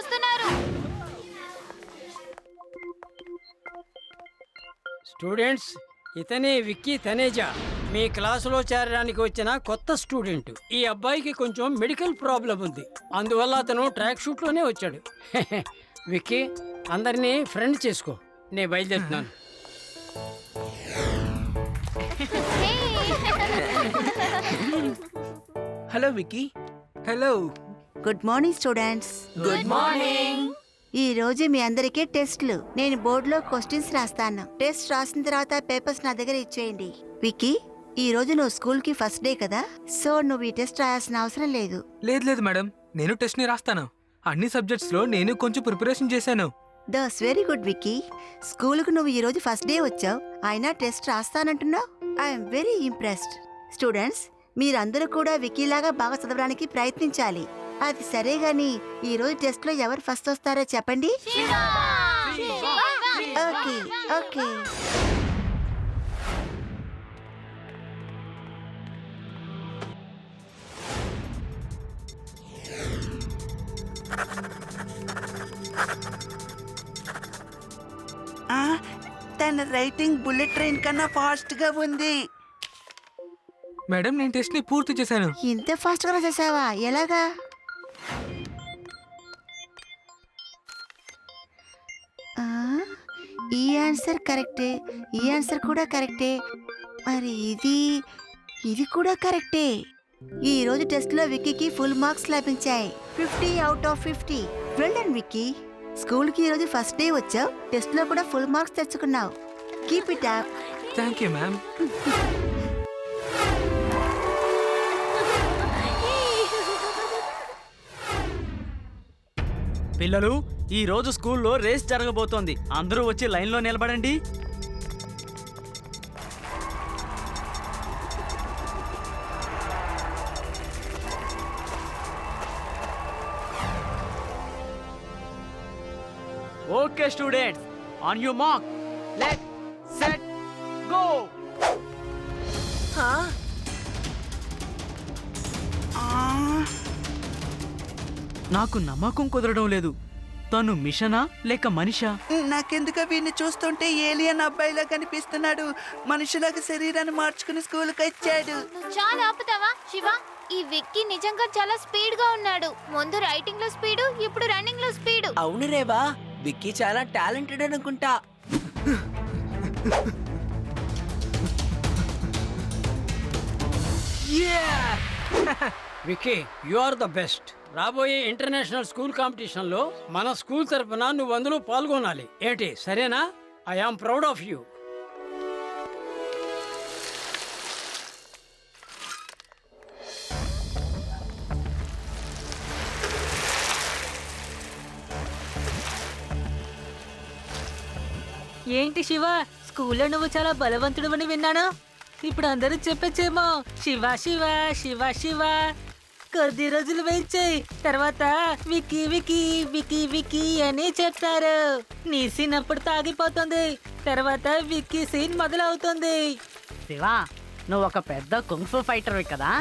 వస్తున్నారు. స్టూడెంట్స్, ఇతనే విక్కీ తనేజా, మీ క్లాసులో చేరడానికి వచ్చిన కొత్త స్టూడెంట్. ఈ అబ్బాయికి కొంచెం మెడికల్ ప్రాబ్లం ఉంది, అందువల్ల అతను ట్రాక్ షూట్ లోనే వచ్చాడు. విక్కీ, అందరినీ ఫ్రెండ్ చేసుకో. నేను బయలుదేరుతున్నాను. Hello Vicky. Hello. Good morning students. Good morning. ఈ రోజు మీ అందరికీ టెస్ట్లు. నేను బోర్డులో క్వశ్చన్స్ రాస్తాను. టెస్ట్ రాసిన తర్వాత పేపర్స్ నా దగ్గర ఇచ్చేయండి. విక్కీ, ఈ రోజు నువ్వు స్కూల్ కి ఫస్ట్ డే కదా, సో నువ్వు ఈ టెస్ట్ రాయాల్సిన అవసరం లేదు. లేదు మేడం, నేను టెస్ట్ ని రాస్తాను. అన్ని సబ్జెక్ట్స్ లో నేను కొంచెం ప్రిపరేషన్ చేశాను. That's very good Vicky. School కు నువ్వు ఈ రోజు ఫస్ట్ డే వచ్చావు, అయినా టెస్ట్ రాస్తానంటున్నావు. I'm very impressed. స్టూడెంట్స్, మీరందరూ కూడా విక్కీ లాగా బాగా చదవడానికి ప్రయత్నించాలి. అది సరే గాని ఈ రోజు టెస్ట్ లో ఎవరు ఫస్ట్ వస్తారో చెప్పండి. Okay okay. తన రైటింగ్ బుల్లెట్ ట్రైన్ కన్నా ఫాస్ట్ గా ఉంది. మేడం, నేను టెస్ట్ ని పూర్తి చేశాను. ఇంత ఫాస్ట్ గా చేసావా? ఎలాగా? ఆ, ఈ ఆన్సర్ కరెక్టే, ఈ ఆన్సర్ కూడా కరెక్టే, మరి ఇది కూడా కరెక్టే. ఈ రోజు టెస్ట్ లో విక్కీకి ఫుల్ మార్క్స్ లభించాయి. 50 out of 50. Well done Vicky. School కి ఈ రోజు ఫస్ట్ డే వచ్చావు, టెస్ట్ లో కూడా ఫుల్ మార్క్స్ తెచ్చుకున్నావు. Keep it up. Thank you ma'am. పిల్లలు, ఈ రోజు స్కూల్లో రేస్ జరగబోతోంది. అందరూ వచ్చి లైన్లో నిలబడండి. Okay students, on you mark, let set go. నాకు నమ్మకం కుదరడం లేదు. తను మిషనా లేక మనిషా? నాకెందుకో వీడిని చూస్తుంటే ఏలియన్ అబ్బాయిలా కనిపిస్తున్నాడు. మనుషులకు శరీరాన్ని మార్చుకుని స్కూల్ కి వచ్చాడు. నువ్వు చాలా ఆపుతావా శివ? ఈ విక్కీ నిజంగా చాలా స్పీడ్ గా ఉన్నాడు. ముందు రైటింగ్ లో స్పీడు, ఇప్పుడు రన్నింగ్ లో స్పీడు. అవును రేవా, విక్కీ చాలా టాలెంటెడ్ అనుకుంటా. Vicky, you are the best. రాబోయే ఇంటర్నేషనల్ స్కూల్ కాంపిటీషన్ లో మన స్కూల్ తరపున నువ్వు అందులో పాల్గొనాలి. ఏంటి, సరేనా? I am proud of you. ఏంటి శివ, స్కూల్లో నువ్వు చాలా బలవంతుడు అని విన్నాను. ఇప్పుడు అందరూ చెప్పచ్చేమో శివ శివ శివ శివ. కొద్ది రోజులు వెయిట్ చేయి, తర్వాత వికీ వికీ వికీ వికీ అని చెప్తారు. నీ సీన్ అప్పుడు తాగిపోతుంది, తర్వాత విక్కీ సీన్ మొదలవుతుంది. శివా, నువ్వు ఒక పెద్ద కుంగ్ఫు ఫైటర్వి కదా.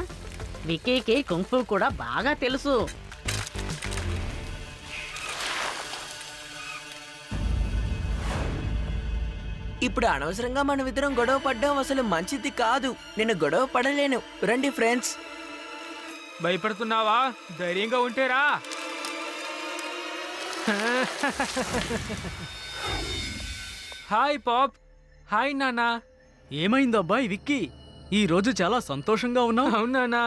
వికీకి కుంగ్ఫు కూడా బాగా తెలుసు. ఇప్పుడు అనవసరంగా మనం ఇద్దరం గొడవ పడ్డం అసలు మంచిది కాదు. నేను గొడవ పడలేను. రండి ఫ్రెండ్స్. భయపడుతున్నావా? ధైర్యంగా ఉంటేరా. Hi pop. హాయ్ నానా. ఏమైందబ్బాయి విక్కీ, ఈ రోజు చాలా సంతోషంగా ఉన్నావు? అవును నానా,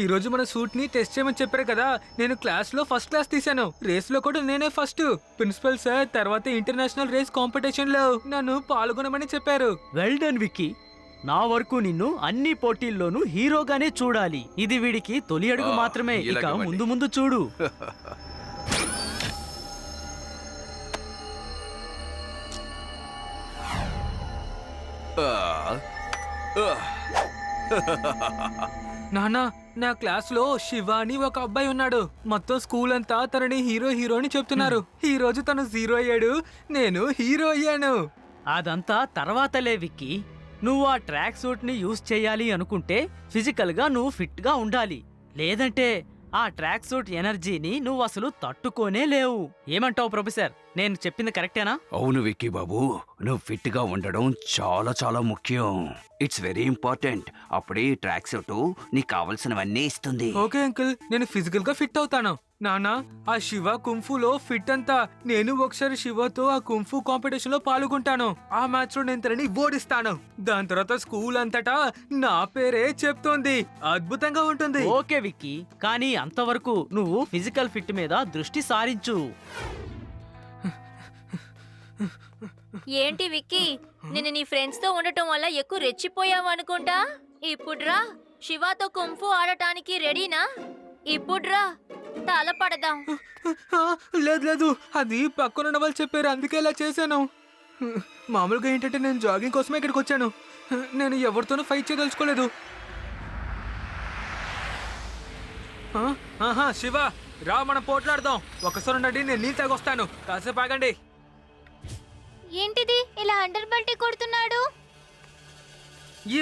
ఈ రోజు మన సూట్ ని టెస్ట్ చేయమని చెప్పారు కదా. నేను క్లాస్ లో ఫస్ట్ క్లాస్ తీశాను. రేస్ లో కూడా నేనే ఫస్ట్. ప్రిన్సిపల్ సార్ తర్వాత ఇంటర్నేషనల్ రేస్ కాంపిటీషన్ లో నన్ను పాల్గొనమని చెప్పారు. Well done Vicky. నా వరకు నిన్ను అన్ని పోటీల్లోనూ హీరోగానే చూడాలి. ఇది వీడికి తొలి అడుగు మాత్రమే. ఇక ముందు ముందు చూడు. నానా, నా క్లాస్ లో శివ అని ఒక అబ్బాయి ఉన్నాడు. మొత్తం స్కూల్ అంతా తనని హీరో హీరో అని చెప్తున్నారు. ఈ రోజు తను జీరో అయ్యాడు, నేను హీరో అయ్యాను. అదంతా తర్వాతలే విక్కీ. నువ్వు ఆ ట్రాక్ సూట్ ని యూజ్ చేయాలి అనుకుంటే ఫిజికల్ గా నువ్వు ఫిట్ గా ఉండాలి. లేదంటే ఆ ట్రాక్ సూట్ ఎనర్జీని నువ్వు అసలు తట్టుకోనే లేవు. ఏమంటావు ప్రొఫెసర్, నేను చెప్పింది కరెక్టేనా? అవును విక్కీ బాబు, నువ్వు ఫిట్ గా ఉండడం చాలా చాలా ముఖ్యం. It's very important. అప్పుడే ట్రాక్ సూట్ నీకు కావలసినవన్నీ ఇస్తుంది. ఓకే అంకుల్, నేను ఫిజికల్ గా ఫిట్ అవుతాను. నానా, ఆ శివ కుంఫులో ఫిట్ అంతా. నేను ఒకసారి శివతో ఆ కుంఫు కాంపిటీషన్ లో పాల్గొంటాను. ఆ మ్యాచ్ లో నేను తనని ఓడిస్తాను. దాని తర్వాత స్కూల్ అంతటా నా పేరే చెప్తోంది. అద్భుతంగా ఉంటుంది. ఓకే విక్కీ, కానీ అంతవరకు నువ్వు ఫిజికల్ ఫిట్ మీద దృష్టి సారించు. ఏంటి విక్కీ, నిన్ను నీ ఫ్రెండ్స్ తో ఉండటం వల్ల ఎక్కువ రెచ్చిపోయావు అనుకుంటా. ఇప్పుడ్రా శివాతో కుంఫు ఆడటానికి రెడీనా? ఇప్పుడ్రా తల పడదాం. లేదు లేదు, అది పక్కనున్న వాళ్ళు చెప్పారు, అందుకే ఇలా చేశాను. మామూలుగా ఏంటంటే నేను జాగింగ్ కోసమే ఇక్కడికి వచ్చాను. నేను ఎవరితోనూ ఫైట్ చేయదలుచుకోలేదు. శివ, రా మనం పోట్లాడదాం. ఒకసారి ఉండండి, నేను నీళ్ళు తాగొస్తాను. కాసేపు ఆగండి. ఏంటిది ఇలా అండర్ బల్టీ కొడుతున్నాడు?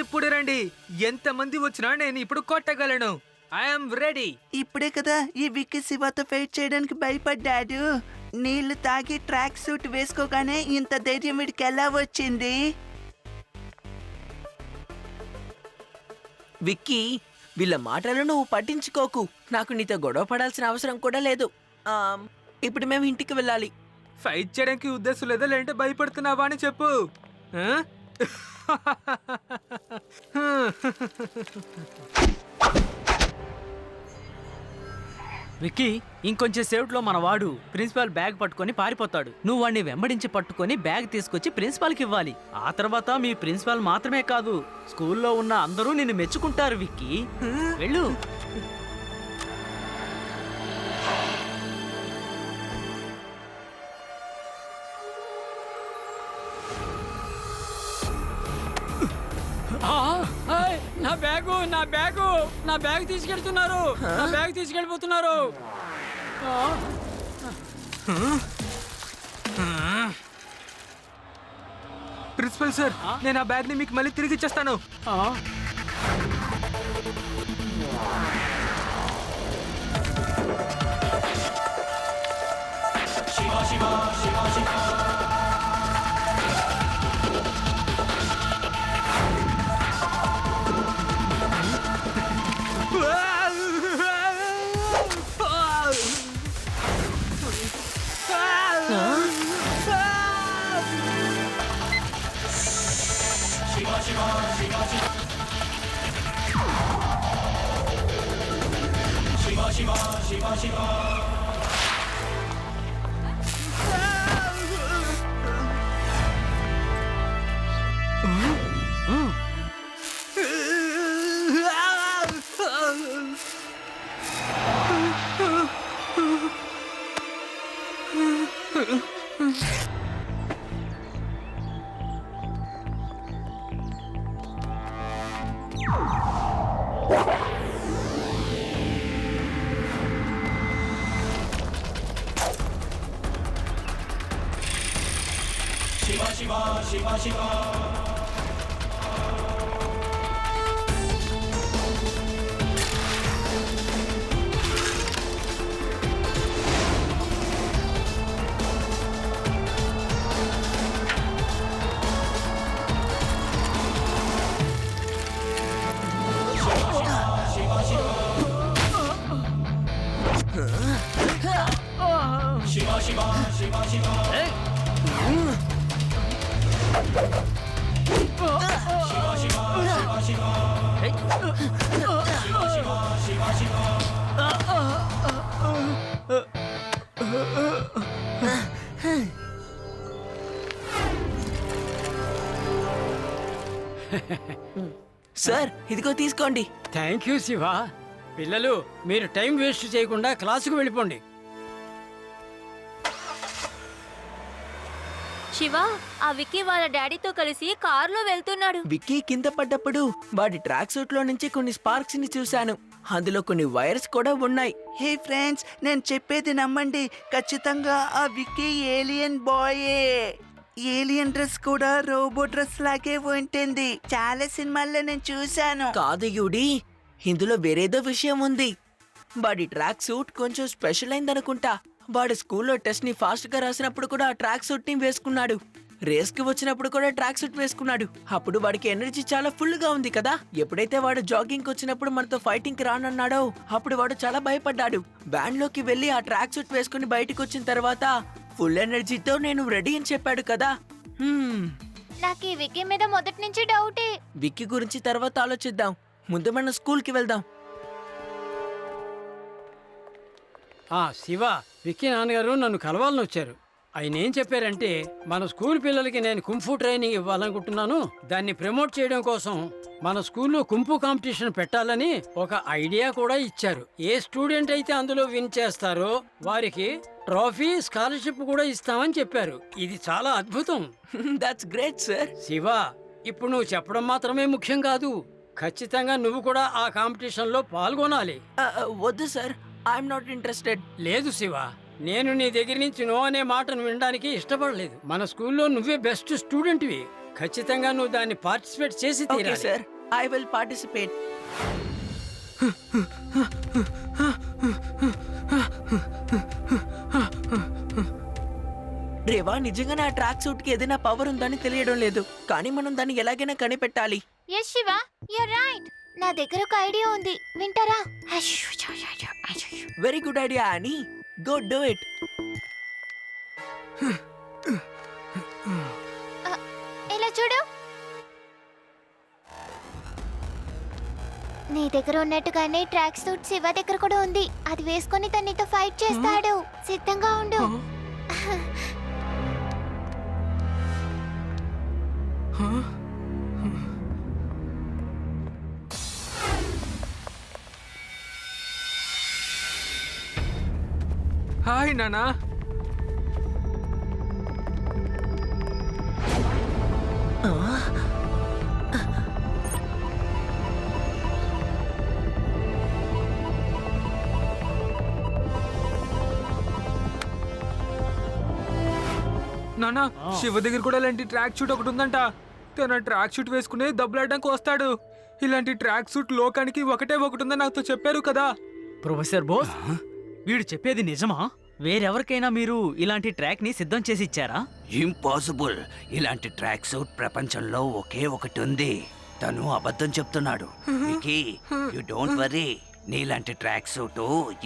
ఇప్పుడు రండి, ఎంతమంది వచ్చినా నేను ఇప్పుడు కొట్టగలను. I'm ready. ఇప్పుడే కదా ఈ విక్కీ శివతో ఫైట్ చేయడానికి భయపడ్డాడు. నీళ్లు తాగి ట్రాక్ సూట్ వేసుకోగానే ఇంత ధైర్యం వీడికి ఎలా వచ్చింది? విక్కీ, వీళ్ళ మాటలు నువ్వు పట్టించుకోకు. నాకు నీతో గొడవ పడాల్సిన అవసరం కూడా లేదు. ఇప్పుడు మేము ఇంటికి వెళ్ళాలి. ఫైట్ చేయడానికి ఉద్దేశం లేదా, లేదంటే భయపడుతున్నావా అని చెప్పు. విక్కీ, ఇంకొంచెం సేపట్లో మన వాడు ప్రిన్సిపాల్ బ్యాగ్ పట్టుకొని పారిపోతాడు. నువ్వు వాడిని వెంబడించి పట్టుకొని బ్యాగ్ తీసుకొచ్చి ప్రిన్సిపాల్కి ఇవ్వాలి. ఆ తర్వాత మీ ప్రిన్సిపాల్ మాత్రమే కాదు, స్కూల్లో ఉన్న అందరూ నిన్ను మెచ్చుకుంటారు. విక్కీ, వెళ్ళు. నా బ్యాగు నా బ్యాగు నా బ్యాగ్ తీసుకెళ్తున్నారు. నా బ్యాగ్ తీసుకెళ్ళిపోతున్నారు. ప్రిన్సిపల్ సార్, నేను ఆ బ్యాగ్ ని మీకు మళ్ళీ తిరిగి ఇచ్చేస్తాను. సార్, ఇదిగో తీసుకోండి. Thank you Shiva. పిల్లలు, మీరు టైం వేస్ట్ చేయకుండా క్లాసుకు వెళ్ళిపోండి. శివ, ఆ విక్కీ వాళ్ళ డాడీతో కలిసి కారులో వెళ్తున్నాడు. విక్కీ కింద పడ్డప్పుడు వాడి ట్రాక్ సూట్ లో నుంచి కొన్ని స్పార్క్స్ ని చూశాను. అందులో కొన్ని వైర్స్ కూడా ఉన్నాయి. హే ఫ్రెండ్స్, నేను చెప్పేది నమ్మండి. ఖచ్చితంగా ఆ విక్కీ ఏలియన్ బాయే. ఏలియన్ డ్రెస్ కూడా రోబో డ్రెస్ లాగే ఉంటుంది. చాలా సినిమాల్లో నేను చూశాను. కాదు యూడి, ఇందులో వేరేదో విషయం ఉంది. వాడి ట్రాక్ సూట్ కొంచెం స్పెషల్ అయిందనుకుంటా. వాడు స్కూల్లో టెస్ట్ ని ఫాస్ట్ గా రాసినప్పుడు కూడా ఆ ట్రాక్ సూట్ ని వేసుకున్నాడు. రేస్ కి వచ్చినప్పుడు కూడా ట్రాక్ సూట్ వేసుకున్నాడు. అప్పుడు వాడికి ఎనర్జీ చాలా ఫుల్ గా ఉంది కదా. ఎప్పుడైతే వాడు జాగింగ్ వచ్చినప్పుడు మనతో ఫైటింగ్ కి రానన్నాడో అప్పుడు వాడు చాలా భయపడ్డాడు. వ్యాన్ లోకి వెళ్లి ఆ ట్రాక్ సూట్ వేసుకుని బయటకు వచ్చిన తర్వాత ఫుల్ ఎనర్జీతో నేను రెడీ అని చెప్పాడు కదా. నాకు ఈ విక్కీ మీద మొదటి నుంచి డౌటే. విక్కీ గురించి తర్వాత ఆలోచిద్దాం. ముందు మనం స్కూల్ కి వెళ్దాం. శివ, విక్కీ నాన్నగారు నన్ను కలవాలని వచ్చారు. ఆయన ఏం చెప్పారంటే మన స్కూల్ పిల్లలకి నేను కుంఫు ట్రైనింగ్ ఇవ్వాలనుకుంటున్నాను. దాన్ని ప్రమోట్ చేయడం కోసం మన స్కూల్లో కుంఫు కాంపిటీషన్ పెట్టాలని ఒక ఐడియా కూడా ఇచ్చారు. ఏ స్టూడెంట్ అయితే అందులో విన్ చేస్తారో వారికి ట్రోఫీ, స్కాలర్షిప్ కూడా ఇస్తామని చెప్పారు. ఇది చాలా అద్భుతం. That's great sir. శివ, ఇప్పుడు నువ్వు చెప్పడం మాత్రమే ముఖ్యం కాదు, ఖచ్చితంగా నువ్వు కూడా ఆ కాంపిటీషన్లో పాల్గొనాలి. వద్దు సార్, ఐఎమ్ నాట్ ఇంట్రెస్టెడ్. లేదు శివ, నేను నీ దగ్గర నుంచి నో అనే మాటను వినడానికి ఇష్టపడలేదు. మన స్కూల్లో నువ్వే బెస్ట్ స్టూడెంట్వి. ఖచ్చితంగా నువ్వు దాన్ని పార్టిసిపేట్ చేసి తీరాలి. Sir, I will participate. Reva, నిజంగానే ఆ ట్రాక్ సూట్ కి ఏదైనా పవర్ ఉందని తెలియడం లేదు, కానీ మనం దాన్ని ఎలాగైనా కనిపెట్టాలి. Yes Shiva, you're right. నా దగ్గర ఒక ఐడియా ఉంది, వింటారా? వెరీ గుడ్ ఐడియా అని. Go do it. ఇలా చూడు, నీ దగ్గర ఉన్నట్టుగానే ట్రాక్ సూట్ శివ దగ్గర కూడా ఉంది. అది వేసుకొని తనతో ఫైట్ చేస్తాడు. సిద్ధంగా ఉండు. హాయ్ నానా. నానా, శివ దగ్గర కూడా ఇలాంటి ట్రాక్ షూట్ ఒకటి ఉందంట. తన ట్రాక్ షూట్ వేసుకుని దెబ్బలాడడానికి వస్తాడు. ఇలాంటి ట్రాక్ షూట్ లోకానికి ఒకటే ఒకటి ఉందని నాతో చెప్పారు కదా. ప్రొఫెసర్ బోస్, వీడు చెప్పేది నిజమా? వేరెవరికైనా మీరు ఇలాంటి ట్రాక్ ని సిద్ధం చేసి ఇచ్చారా? ఇంపాసిబుల్. ఇలాంటి ట్రాక్ సూట్ ప్రపంచంలో ఒకే ఒకటి ఉంది. తను అబద్ధం చెప్తున్నాడు. Vicky, you don't worry. నీలాంటి ట్రాక్ సూట్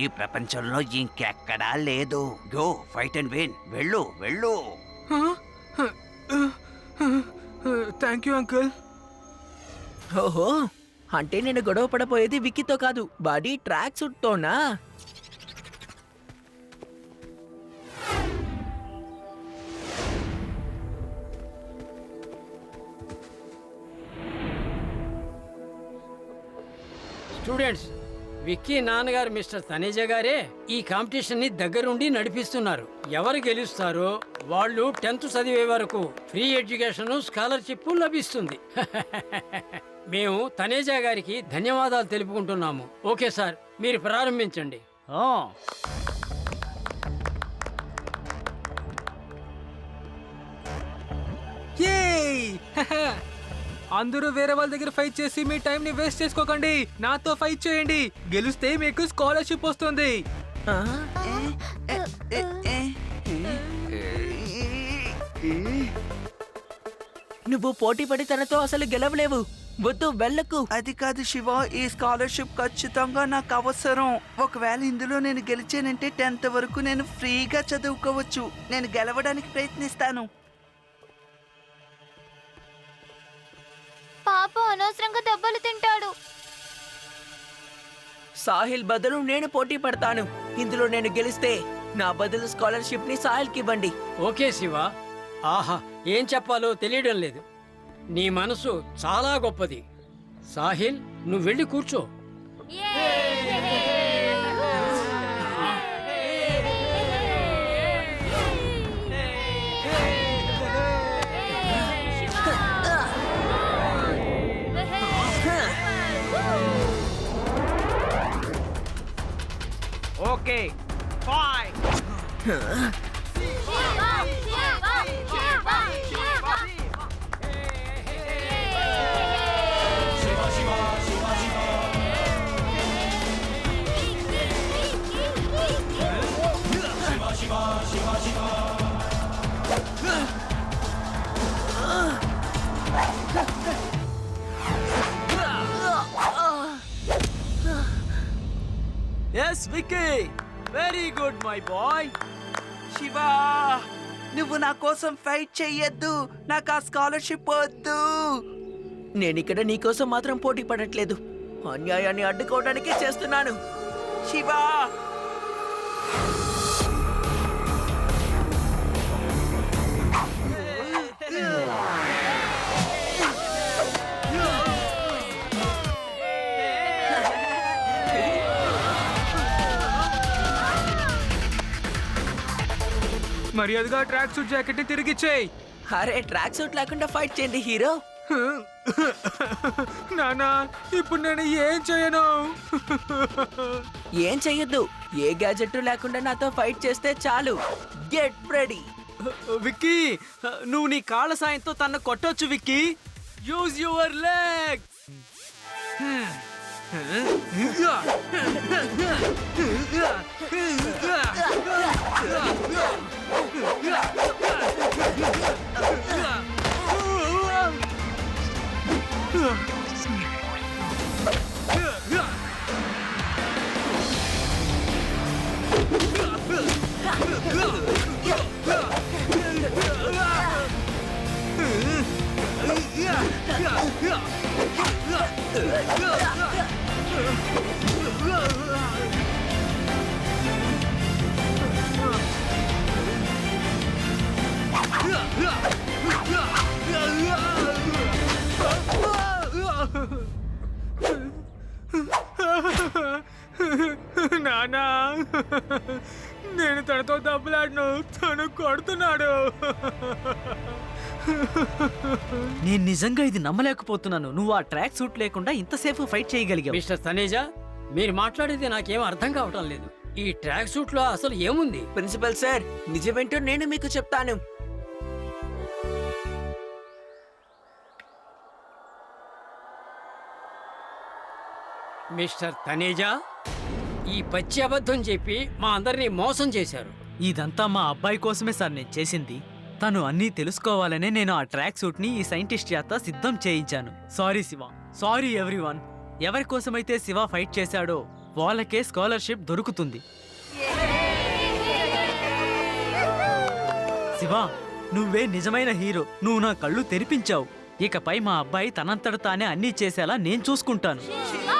ఈ ప్రపంచంలో ఇంకెక్కడా లేదు. Go fight and win. వెళ్ళు వెళ్ళు. Thank you uncle. ఓహో, అంటే నేను గొడవ పడపోయేది విక్కీతో కాదు, బాడీ ట్రాక్ సూట్ తోనా? స్టూడెంట్స్, విక్కీ నాన్నగారు మిస్టర్ తనేజా గారే ఈ కాంపిటీషన్ ని దగ్గరుండి నడిపిస్తున్నారు. ఎవరు గెలుస్తారో వాళ్ళు 10th చదివే వరకు ఫ్రీ ఎడ్యుకేషన్, స్కాలర్షిప్ లభిస్తుంది. మేము తనేజా గారికి ధన్యవాదాలు తెలుపుకుంటున్నాము. ఓకే సార్, మీరు ప్రారంభించండి. అందరూ వేరే వాళ్ళ దగ్గర ఫైట్ చేసి మీ టైం ని వేస్ట్ చేసుకోకండి. నాతో ఫైట్ చేయండి. గెలిస్తే మీకు స్కాలర్షిప్ వస్తుంది. నువ్వు పోటీ పడి తనతో అసలు గెలవలేవు. వద్దు, వెళ్ళకు. అది కాదు శివ, ఈ స్కాలర్షిప్ ఖచ్చితంగా నాకు అవసరం. ఒకవేళ ఇందులో నేను గెలిచానంటే 10th వరకు నేను ఫ్రీగా చదువుకోవచ్చు. నేను గెలవడానికి ప్రయత్నిస్తాను. పాప అనవసరంగా దెబ్బలు తింటాడు. సాహిల్ బదులు నేను పోటీ పడతాను. ఇందులో నేను గెలిస్తే నా బదులు స్కాలర్షిప్ ని సాహిల్ కి ఇవ్వండి. ఓకే శివ. ఆహా, ఏం చెప్పాలో తెలియడం లేదు. నీ మనసు చాలా గొప్పది. సాహిల్, నువ్వు వెళ్ళి కూర్చో. Okay, fight. Yes Vicky, very good my boy. Shiva నువ్వు నా కోసం ఫైట్ చెయ్యొద్దు, నాకు ఆ స్కాలర్షిప్ వద్దు. నేనిక్కడ నీకోసం మాత్రం పోటీ పడట్లేదు, అన్యాయాన్ని అడ్డుకోవడానికే చేస్తున్నాను. శివా మర్యాదగా ట్రాక్ సూట్ జాకెట్ ని తిరిగిచ్చేయి. అరే ట్రాక్ సూట్ లేకుండా ఫైట్ చేయండి హీరో. నానా ఇప్పుడు నేను ఏం చేయను? ఏం చెయ్యొద్దు, ఏ గ్యాజెట్ లేకుండా నాతో ఫైట్ చేస్తే చాలు. Get ready. విక్కీ, నువ్వు నీ కాళ్ళ సాయంతో తన కొట్టొచ్చు విక్కీ. Use your legs. నానా నేను తనతో దెబ్బలాడను, తను కొడుతున్నాడు. నేను నిజంగా ఇది నమ్మలేకపోతున్నాను. నువ్వు ఆ ట్రాక్ సూట్ లేకుండా ఇంతసేపు ఫైట్ చేయగలిగావు. మిస్టర్ తనేజా, మీరు మాట్లాడేది నాకేం అర్థం కావటం లేదు. ఈ ట్రాక్ సూట్ లో అసలు ఏముంది? ప్రిన్సిపల్ సార్, నిజమేంటో నేను మీకు చెప్తాను. మిస్టర్ తనేజా, ఈ పచ్చి అబద్ధం చెప్పి మా అందరినీ మోసం చేశారు. ఇదంతా మా అబ్బాయి కోసమే సార్ నేను చేసింది. తను అన్నీ తెలుసుకోవాలనే నేను ఆ ట్రాక్ సూట్ ని ఈ సైంటిస్ట్ చేత సిద్ధం చేయించాను. Sorry Shiva, sorry everyone. ఎవరి కోసమైతే శివ ఫైట్ చేశాడో వాళ్ళకే స్కాలర్షిప్ దొరుకుతుంది. శివ, నువ్వే నిజమైన హీరో. నువ్వు నా కళ్ళు తెరిపించావు. ఇకపై మా అబ్బాయి తనంతట తానే అన్నీ చేసేలా నేను చూసుకుంటాను. శివా!